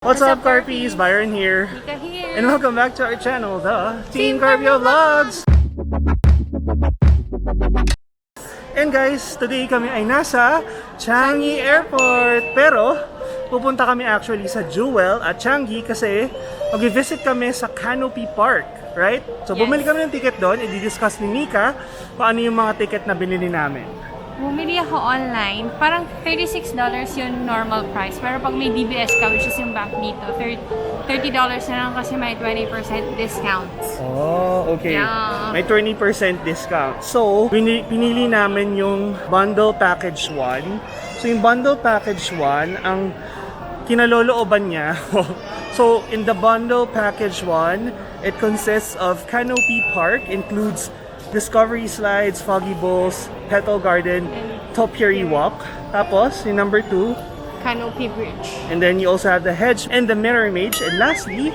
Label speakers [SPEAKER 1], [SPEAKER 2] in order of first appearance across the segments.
[SPEAKER 1] What's up, Carpies? Byron here.
[SPEAKER 2] Mika here.
[SPEAKER 1] And welcome back to our channel, the Team Carpio Vlogs! And guys, today kami ay nasa Changi Airport. Pero, pupunta kami actually sa Jewel at Changi kasi mag-visit kami sa Canopy Park. Right? So, bumili kami ng ticket doon. I-discuss ni Mika paano yung mga ticket na binili namin.
[SPEAKER 2] Bumili ako online. Parang $36 yung normal price. Pero pag may DBS ka, which is yung bank dito, $30 na lang kasi may 20% discount.
[SPEAKER 1] Oh, okay.
[SPEAKER 2] Yeah.
[SPEAKER 1] May 20% discount. So, pinili namin yung Bundle Package 1. So, yung Bundle Package 1, ang kinalolooban niya. So, in the Bundle Package 1, it consists of Canopy Park, includes Discovery Slides, Foggy Bowls, Petal Garden, Topiary Walk. Tapos, yung number 2,
[SPEAKER 2] Canopy Bridge.
[SPEAKER 1] and then you also have the Hedge and the Mirror Mage. And lastly,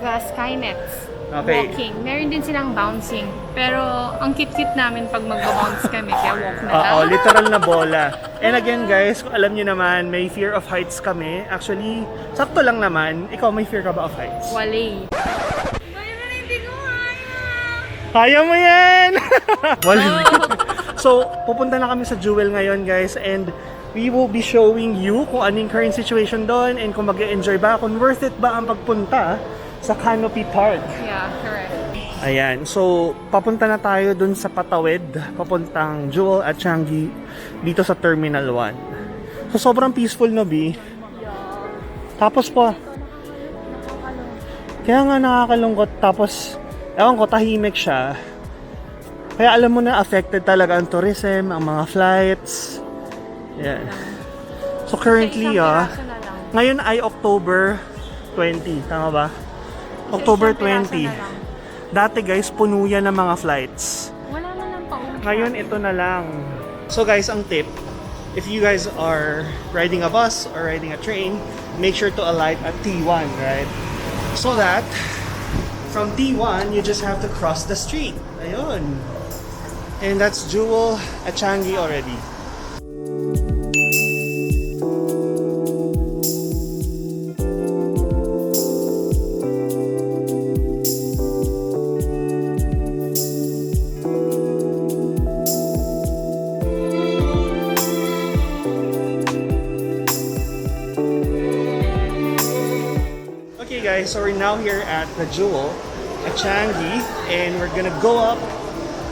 [SPEAKER 2] The Skynets.
[SPEAKER 1] Okay.
[SPEAKER 2] Walking. Meron din silang bouncing. Pero, ang cute-cute namin pag mag-bounce kami, kaya walk na lang.
[SPEAKER 1] oo, literal na bola. And again guys, kung alam nyo naman, may fear of heights kami. Actually, sakto lang naman. Ikaw, may fear ka ba of heights?
[SPEAKER 2] Wale. Byron, hindi ko kaya.
[SPEAKER 1] Kaya mo yan! Wala. So, pupunta na kami sa Jewel ngayon guys, and we will be showing you kung anong current situation doon and kung mag-enjoy ba, kung worth it ba ang pagpunta sa Canopy Park.
[SPEAKER 2] Yeah, correct.
[SPEAKER 1] Ayan, so papunta na tayo dun sa Patawid, papuntang Jewel at Changi dito sa Terminal 1. So sobrang peaceful no, B? Tapos pa, kaya nga nakakalungkot, tapos ewan ko, tahimik siya. Kaya alam mo na affected talaga ang tourism, ang mga flights. Yan. So currently,
[SPEAKER 2] Isang piraso na lang.
[SPEAKER 1] ngayon ay October 20, tama ba? October
[SPEAKER 2] Isang piraso
[SPEAKER 1] 20.
[SPEAKER 2] na lang.
[SPEAKER 1] Dati guys, puno yan ng mga flights.
[SPEAKER 2] Wala na lang pauwi.
[SPEAKER 1] Ngayon, ito na lang. So guys, ang tip, if you guys are riding a bus or riding a train, make sure to alight at T1, right? So that, from T1, you just have to cross the street. Ayun. And that's Jewel at Changi already. Okay guys, so we're now here at the Jewel at Changi, and we're gonna go up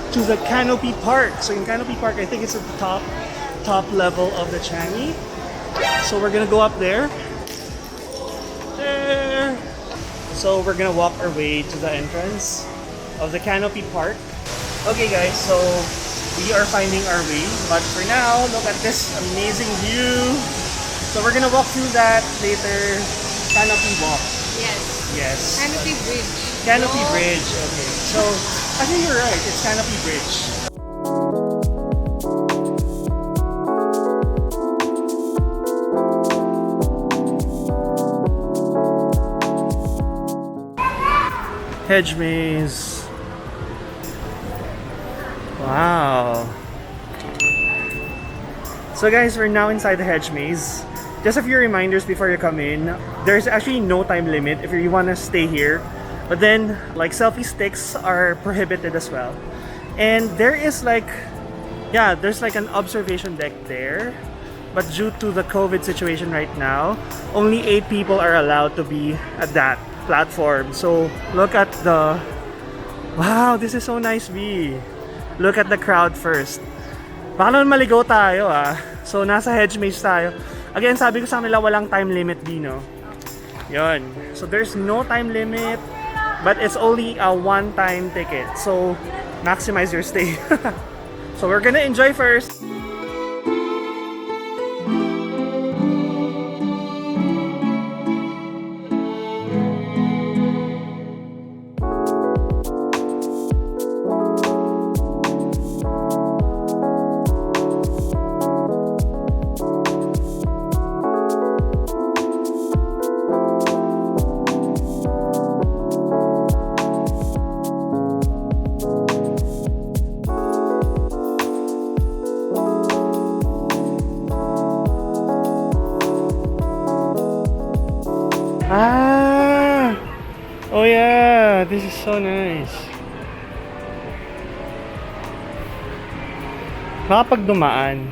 [SPEAKER 1] to the Canopy Park. So in Canopy Park, I think it's at the top level of the Changi. So we're gonna go up there. There. So we're gonna walk our way to the entrance of the Canopy Park. Okay guys, so we are finding our way, but for now, look at this amazing view. So we're gonna walk through that later. Canopy Walk.
[SPEAKER 2] Yes.
[SPEAKER 1] Yes.
[SPEAKER 2] Canopy Bridge.
[SPEAKER 1] Canopy Bridge. Okay. So, I think you're right. It's Canopy Bridge. Hedge maze. Wow. So guys, we're now inside the hedge maze. Just a few reminders before you come in. There's actually no time limit if you want to stay here. But then, like, selfie sticks are prohibited as well. And there is there's like an observation deck there. But due to the COVID situation right now, only 8 people are allowed to be at that platform. So, look at the... Wow, this is so nice, B. Look at the crowd first. Baka naman maligaw tayo, ah. So, nasa hedge maze tayo. Again, sabi ko sa kanila, walang time limit, B, no? Yun. So, there's no time limit, but it's only a one-time ticket. So, maximize your stay. So, we're gonna enjoy first. Ah! Oh yeah, this is so nice. Nakapag dumaan.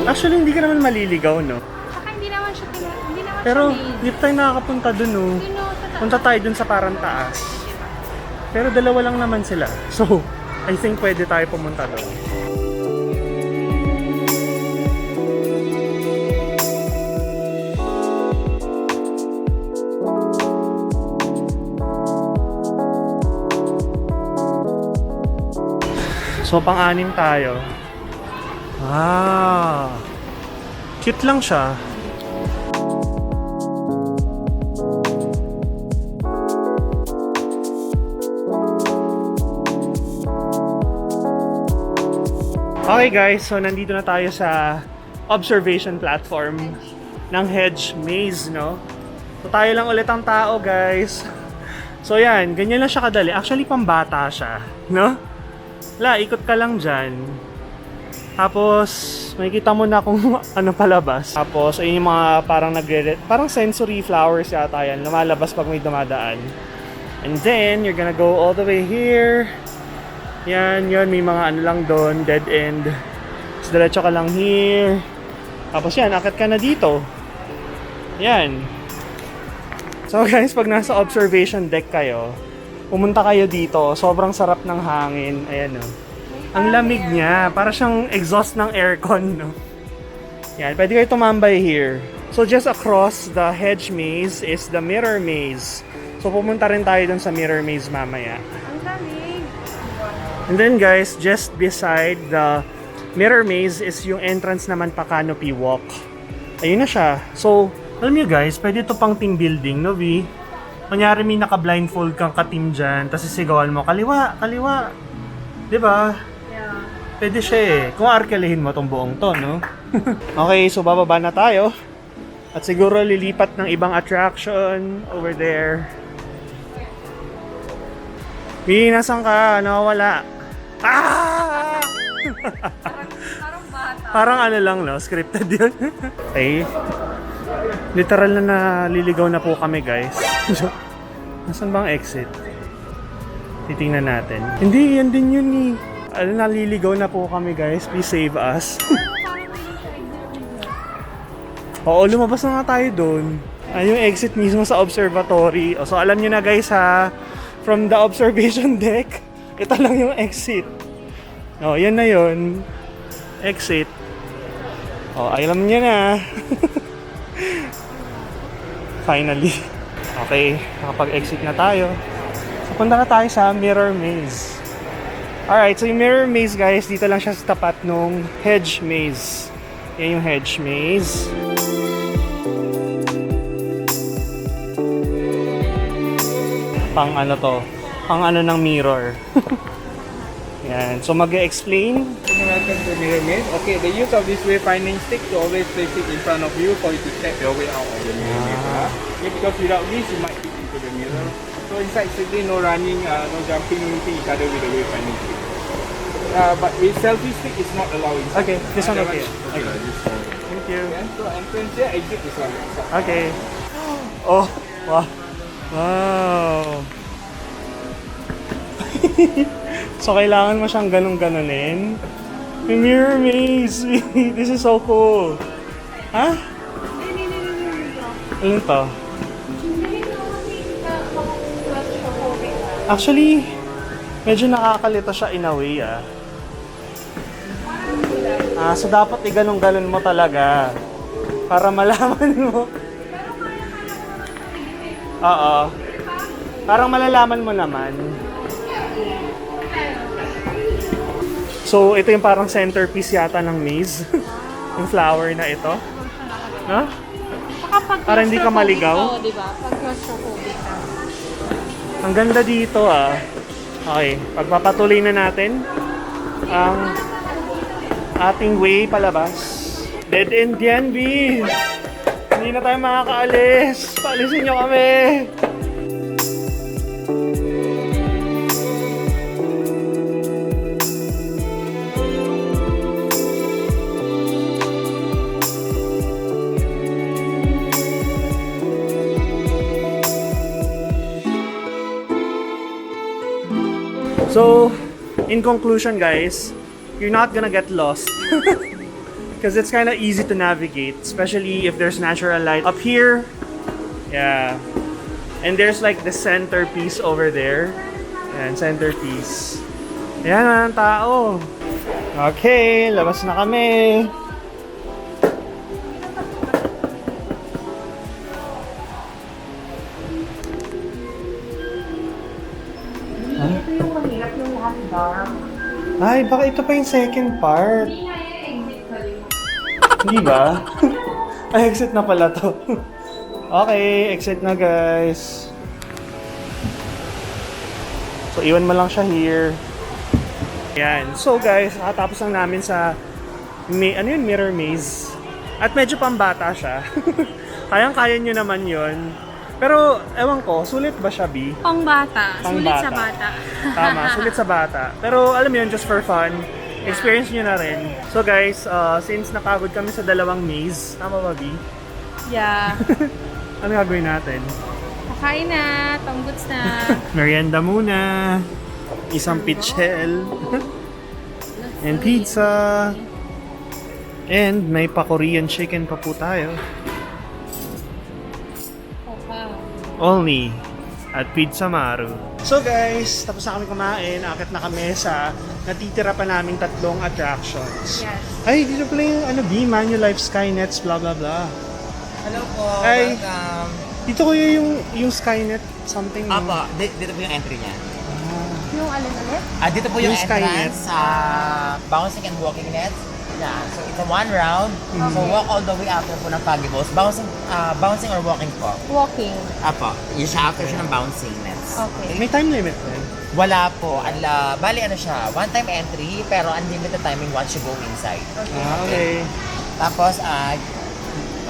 [SPEAKER 1] Actually, hindi ka naman maliligaw, no?
[SPEAKER 2] Saka hindi naman siya
[SPEAKER 1] Pero,
[SPEAKER 2] maze.
[SPEAKER 1] hindi pa tayo nakakapunta dun, no?
[SPEAKER 2] Yun, no, sa taas.
[SPEAKER 1] Punta tayo dun sa parang taas. Pero dalawa lang naman sila. So, I think pwede tayo pumunta doon. So, pang-anim tayo. Ah, cute lang siya. Okay guys, so nandito na tayo sa observation platform ng Hedge Maze, no? So tayo lang ulit ang tao, guys. So yan, ganyan lang siya kadali. Actually, pambata siya, no? Ikot ka lang dyan. Tapos, makikita mo na kung ano palabas. Tapos, ayun yung mga parang sensory flowers yata yan. Lumalabas pag may dumadaan. And then, you're gonna go all the way here. Yan, yun. May mga ano lang doon. Dead end. So, diretso ka lang here. Tapos yan, akit ka na dito. Yan. So guys, pag nasa observation deck kayo, pumunta kayo dito. Sobrang sarap ng hangin. Ayan o. Ang lamig niya. Para siyang exhaust ng aircon, no? Yan, pwede kayo tumambay here. So just across the Hedge Maze is the Mirror Maze. So pumunta rin tayo dun sa Mirror Maze mamaya.
[SPEAKER 2] Ang dami.
[SPEAKER 1] And then guys, just beside the Mirror Maze is yung entrance naman pa Canopy Walk. Ayun na siya. So, alam nyo guys, pwede ito pang team building, no Vi? Kunyari may naka-blindfold kang ka-team dyan, tapos sisigawan mo, kaliwa, kaliwa. Diba?
[SPEAKER 2] Yeah.
[SPEAKER 1] Pwede siya eh. Kung arkelehin mo tong buong to, no? Okay, so bababa na tayo. At siguro lilipat ng ibang attraction over there. Vi, nasan ka? Nawawala. Ah!
[SPEAKER 2] Parang bata.
[SPEAKER 1] Parang ano lang, no? Scripted yun. Okay. Literal na naliligaw na po kami, guys. Nasaan bang exit? Titingnan natin. Hindi, yan din yun eh. Ano, naliligaw na po kami, guys. Please save us. Oo, lumabas na nga tayo doon. Ayun yung exit mismo sa observatory. So, alam nyo na, guys, ha? From the observation deck, ito lang yung exit. Oh, yan na yun. Exit. Oh, alam niya na. Finally. Okay, nakapag-exit na tayo. So, punta na tayo sa Mirror Maze. Alright, so yung Mirror Maze, guys, dito lang siya sa tapat nung Hedge Maze. Yan yung Hedge Maze. Pang ano to? Pang ano ng mirror. Yan. So mag-explain.
[SPEAKER 3] Welcome to Mirror Maze. Okay, the use of this wayfinding stick to always place it in front of you for you to check your way out of the mirror maze. Okay, because without this, you might hit into the mirror. So inside, simply no running, no jumping, meeting each other with the wayfinding stick. But with selfie stick, it's not allowed inside.
[SPEAKER 1] Okay, this one okay.
[SPEAKER 3] Okay, this one.
[SPEAKER 1] Thank you.
[SPEAKER 3] Yeah, so entrance here, exit this one.
[SPEAKER 1] Okay. Oh, wow. Wow. So, kailangan mo siyang ganun-ganunin. May Mirror Maze. This is so cool. Ha? Ano to? Actually, medyo nakakalito siya in a way, ah. So dapat iganong-ganon mo talaga. Para malaman mo. Oo. Parang malalaman mo naman. So, ito yung parang centerpiece yata ng maze. Yung flower na ito. No? Para hindi ka maligaw.
[SPEAKER 2] Oo, diba? Pag claustrophobic ka.
[SPEAKER 1] Ang ganda dito ah. Okay, pagpapatuloy na natin ang ating way palabas. Dead end yan, B. Hindi na tayo makakaalis. Paalisin nyo kami. So, in conclusion guys, you're not gonna get lost. Because it's kind of easy to navigate, especially if there's natural light up here. Yeah. And there's like the centerpiece over there. Ayan, centerpiece. Ayan na ang tao. Okay, labas na kami.
[SPEAKER 2] Ito yung mahirap yung landmark.
[SPEAKER 1] Ay, baka ito pa yung second part.
[SPEAKER 2] Hindi nga yung exit ko rin.
[SPEAKER 1] Hindi ba? Ay, exit na pala to. Okay, exit na guys. So, iwan mo lang siya here. Yan. So guys, nakatapos lang namin sa mirror maze. At medyo pambata siya. Kayang-kaya nyo naman yon. Pero, ewan ko, sulit ba siya, B?
[SPEAKER 2] Pang bata.
[SPEAKER 1] Pang
[SPEAKER 2] Sulit
[SPEAKER 1] bata.
[SPEAKER 2] sa bata.
[SPEAKER 1] Tama, sulit sa bata. Pero alam mo yun, just for fun, experience nyo na rin. So guys, since napagod kami sa dalawang maze, tama ba, B?
[SPEAKER 2] Yeah.
[SPEAKER 1] Ano gagawin natin?
[SPEAKER 2] Kakain na. Tongguts na.
[SPEAKER 1] Merienda muna. Isang pichel. And pizza. And may pa-Korean chicken pa po tayo. Only at Pizza Maru. So guys, tapos na kami kumain. Akit na kami sa natitira pa naming 3 attractions.
[SPEAKER 2] Yes.
[SPEAKER 1] Ay, dito pala yung Manulife Skynets, blah blah blah.
[SPEAKER 4] Hello po,
[SPEAKER 1] Ay.
[SPEAKER 4] welcome.
[SPEAKER 1] Dito ko yung Skynet something.
[SPEAKER 4] Apo, dito po yung entry niya.
[SPEAKER 2] Yung ano ulit?
[SPEAKER 4] Dito po yung,
[SPEAKER 1] Yung Skynet.
[SPEAKER 4] entrance sa bouncing and walking nets. Yeah, so it's a 1 round. So walk all the way after po ng Pagibles. Bouncing or walking po?
[SPEAKER 2] Walking.
[SPEAKER 4] Apo, yung siya after siya ng bouncing nets.
[SPEAKER 2] Okay.
[SPEAKER 1] May time limit din.
[SPEAKER 4] Wala po. Bali ano siya, one-time entry pero unlimited timing once you go inside.
[SPEAKER 1] Okay.
[SPEAKER 4] Tapos,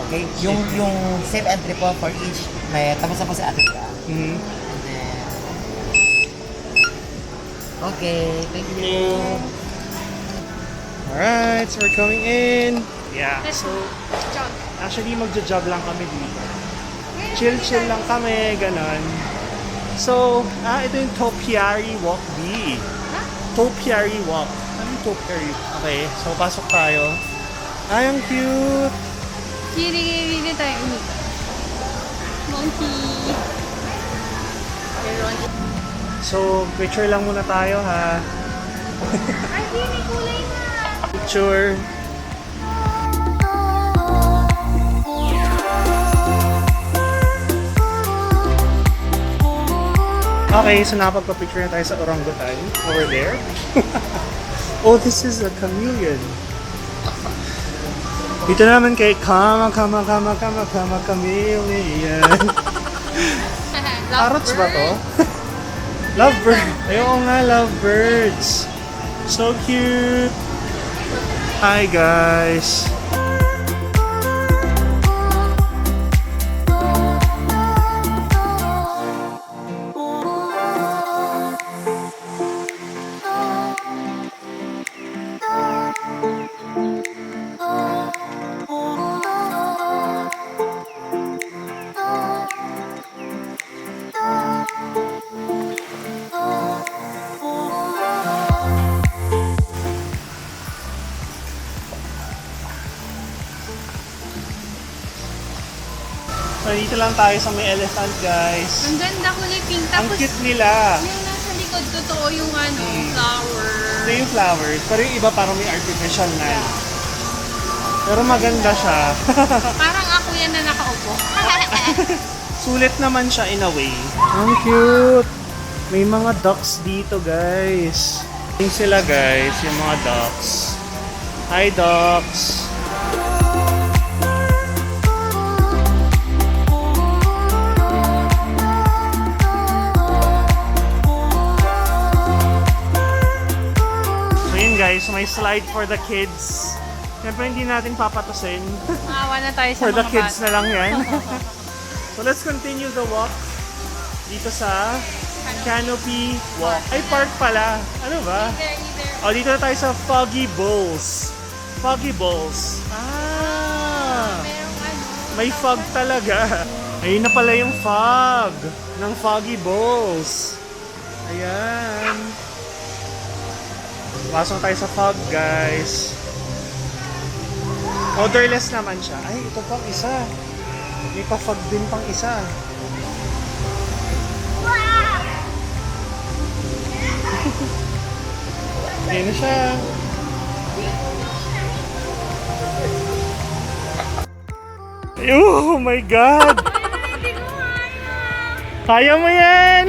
[SPEAKER 4] okay, yung safe entry po for each, may tapos na po sa atin ka.
[SPEAKER 1] Mhm.
[SPEAKER 4] And then, okay, thank you.
[SPEAKER 1] Alright, so we're coming in. Yeah,
[SPEAKER 2] Let's
[SPEAKER 1] so
[SPEAKER 2] jog.
[SPEAKER 1] actually magja-jog lang kami dito. Chill-chill lang kami, ganon. So, ito yung Topiary Walk B. Topiary Walk. Ano yung Topiary? Okay, so pasok tayo. Ay, ang cute!
[SPEAKER 2] Kiri tayo umita. Monkey. Meron.
[SPEAKER 1] So, picture lang muna tayo ha.
[SPEAKER 2] Ay, may kulay na.
[SPEAKER 1] Picture. Okay, so napagpa-picture na tayo sa orangutan over there. Oh, this is a chameleon. Dito naman kay chameleon. Parrots ba to? Lovebird. Ayun nga, lovebirds. So cute. Hi guys. So, dito lang tayo sa may elephant, guys.
[SPEAKER 2] Ang ganda kulay pink.
[SPEAKER 1] Ang
[SPEAKER 2] Tapos
[SPEAKER 1] cute nila.
[SPEAKER 2] yung nasa likod, totoo yung ano, flower.
[SPEAKER 1] Ito yung flowers, pero yung iba parang may artificial na. Pero maganda siya.
[SPEAKER 2] Parang ako yan na nakaupo.
[SPEAKER 1] Sulit naman siya in a way. Ang cute! May mga ducks dito, guys. Yung sila, guys, yung mga ducks. Hi, ducks! So yun guys, may slide for the kids. Siyempre hindi natin papatusin.
[SPEAKER 2] Maawa na tayo sa
[SPEAKER 1] For the
[SPEAKER 2] mga
[SPEAKER 1] kids
[SPEAKER 2] bata.
[SPEAKER 1] na lang yan. So let's continue the walk dito sa Canopy Walk. Ay, park pala. Ano ba? O, dito na tayo sa Foggy Bowls. Foggy Bowls. Ah!
[SPEAKER 2] Merong ano.
[SPEAKER 1] May fog talaga. Ayun na pala yung fog ng Foggy Bowls. Ayan. Pasok tayo sa fog, guys. Odorless naman siya. Ay, ito pang isa. May pa-fog din pang isa. Ayan na siya. Oh my God! Kaya mo yan!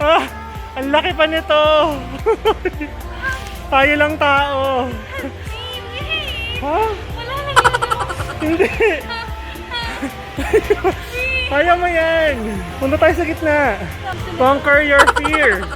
[SPEAKER 1] Ah, ang laki pa nito! Tayo lang tao! Ha?
[SPEAKER 2] Wala na ginagawa.
[SPEAKER 1] Hindi! Kaya mo yan! Punta tayo sa gitna! Conquer your fear!